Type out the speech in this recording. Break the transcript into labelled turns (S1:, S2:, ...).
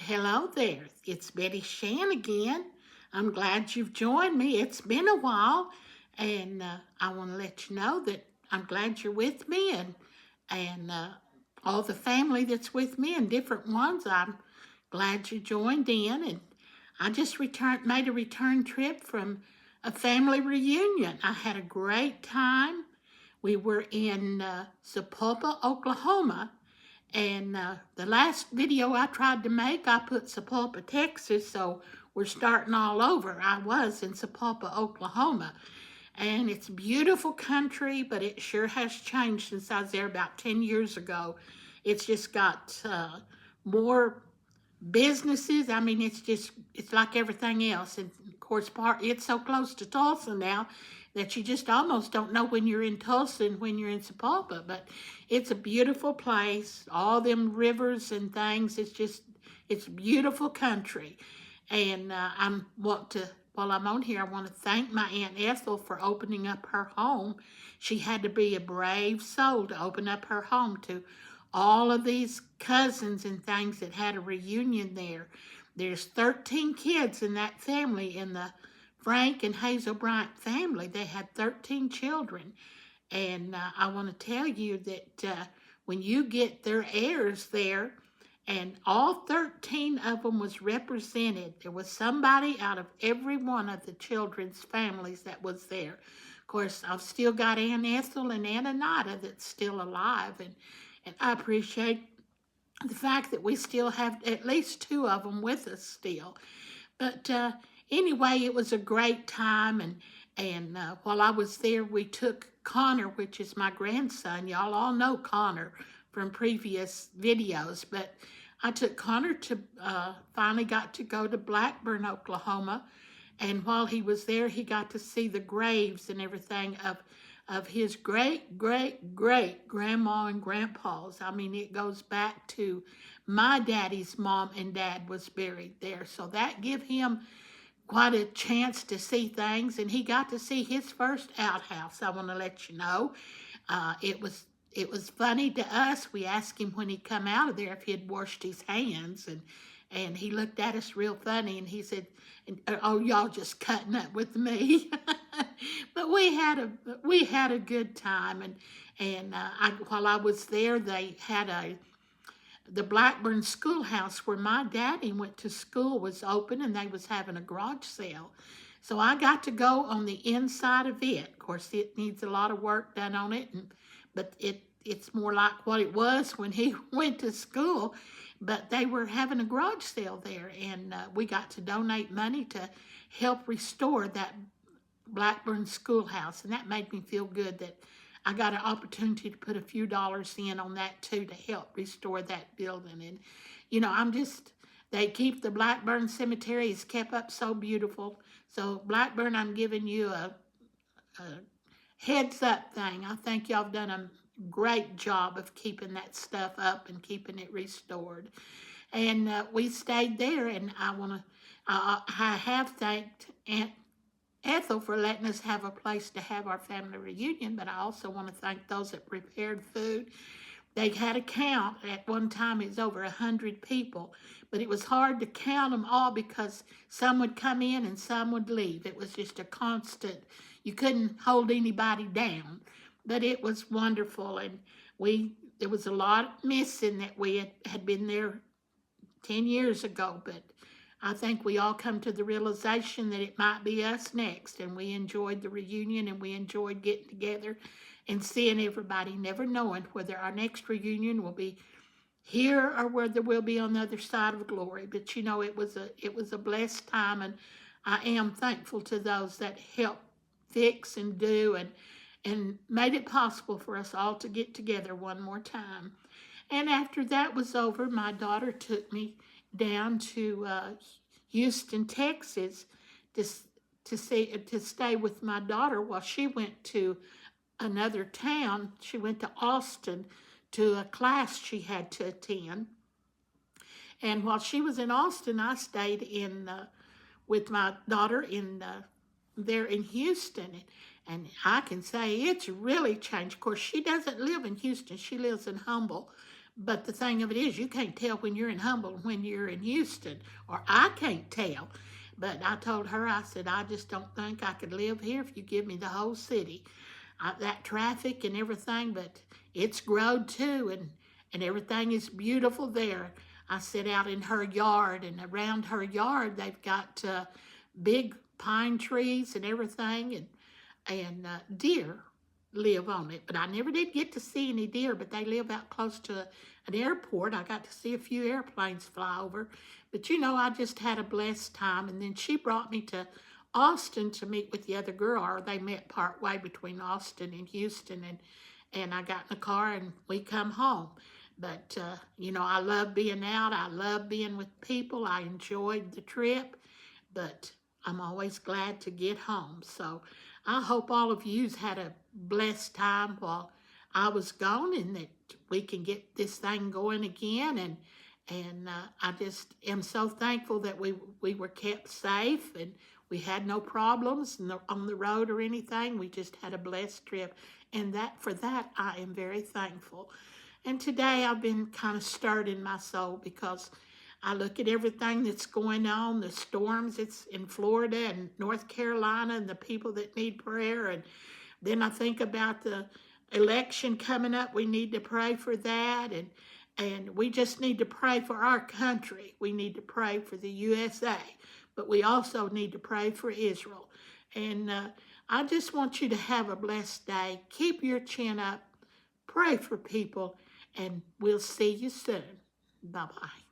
S1: Hello there. It's Betty Shan again. I'm glad you've joined me. It's been a while, and I want to let you know that I'm glad you're with me, and all the family that's with me and different ones. I'm glad you joined in, and I just made a return trip from a family reunion. I had a great time. We were in Sapulpa, Oklahoma, and the last video I tried to make, I put Sapulpa, Texas, so we're starting all over. I was in Sapulpa, Oklahoma, and it's beautiful country, but it sure has changed since I was there about 10 years ago. It's just got more businesses. I mean, it's like everything else. And of course, it's so close to Tulsa now that you just almost don't know when you're in Tulsa and when you're in Sapulpa. But it's a beautiful place. All them rivers and things. It's beautiful country. And while I'm on here, I want to thank my Aunt Ethel for opening up her home. She had to be a brave soul to open up her home to all of these cousins and things that had a reunion there. There's 13 kids in that family, in the Frank and Hazel Bryant family. They had 13 children. And I want to tell you that when you get their heirs there, and all 13 of them was represented. There was somebody out of every one of the children's families that was there. Of course, I've still got Aunt Ethel and Aunt Anita that's still alive, and I appreciate the fact that we still have at least two of them with us still. But anyway, it was a great time, and while I was there, we took Connor, which is my grandson. Y'all all know Connor from previous videos, but I took Connor to, finally got to go to Blackburn, Oklahoma, and while he was there, he got to see the graves and everything of his great grandma and grandpas. I mean, it goes back to my daddy's mom and dad was buried there. So that gave him quite a chance to see things, and he got to see his first outhouse. I want to let you know. It was funny to us. We asked him when he come out of there if he had washed his hands, and he looked at us real funny, and he said, "Oh, y'all just cutting up with me." But we had a good time, and while I was there, they had the Blackburn schoolhouse where my daddy went to school was open, and they was having a garage sale. So I got to go on the inside of it. Of course, it needs a lot of work done on it, but it's more like what it was when he went to school. But they were having a garage sale there, and we got to donate money to help restore that Blackburn schoolhouse, and that made me feel good that I got an opportunity to put a few dollars in on that too to help restore that building. And they keep the Blackburn Cemetery is kept up so beautiful. So Blackburn, I'm giving you a heads up thing. I think y'all have done a great job of keeping that stuff up and keeping it restored. And we stayed there, and I have thanked Aunt Ethel for letting us have a place to have our family reunion, but I also want to thank those that prepared food. They had a count. At one time, it was over 100 people, but it was hard to count them all because some would come in and some would leave. It was just a constant. You couldn't hold anybody down, but it was wonderful, and there was a lot missing that we had been there 10 years ago, but I think we all come to the realization that it might be us next, and we enjoyed the reunion, and we enjoyed getting together and seeing everybody, never knowing whether our next reunion will be here or whether we'll be on the other side of glory. But it was a blessed time, and I am thankful to those that helped fix and do and made it possible for us all to get together one more time. And after that was over, my daughter took me down to Houston, Texas, to stay with my daughter while she went to another town. She went to Austin to a class she had to attend. And while she was in Austin, I stayed with my daughter there in Houston. And I can say it's really changed. Of course, she doesn't live in Houston. She lives in Humble. But the thing of it is, you can't tell when you're in Humble when you're in Houston, or I can't tell. But I told her, I said, I just don't think I could live here if you give me the whole city. That traffic and everything, but it's growed too, and everything is beautiful there. I sit out in her yard, and around her yard, they've got big pine trees and everything, and deer live on it. But I never did get to see any deer, but they live out close to an airport. I got to see a few airplanes fly over. But I just had a blessed time. And then she brought me to Austin to meet with the other girl, or they met part way between Austin and Houston. And I got in the car and we come home. But, I love being out. I love being with people. I enjoyed the trip, but I'm always glad to get home. So I hope all of you's had a blessed time while I was gone, and that we can get this thing going again. And I just am so thankful that we were kept safe, and we had no problems on the road or anything. We just had a blessed trip, and for that I am very thankful. And today I've been kind of stirred in my soul because I look at everything that's going on, the storms it's in Florida and North Carolina, and the people that need prayer. And then I think about the election coming up. We need to pray for that. And we just need to pray for our country. We need to pray for the USA. But we also need to pray for Israel. And I just want you to have a blessed day. Keep your chin up. Pray for people. And we'll see you soon. Bye-bye.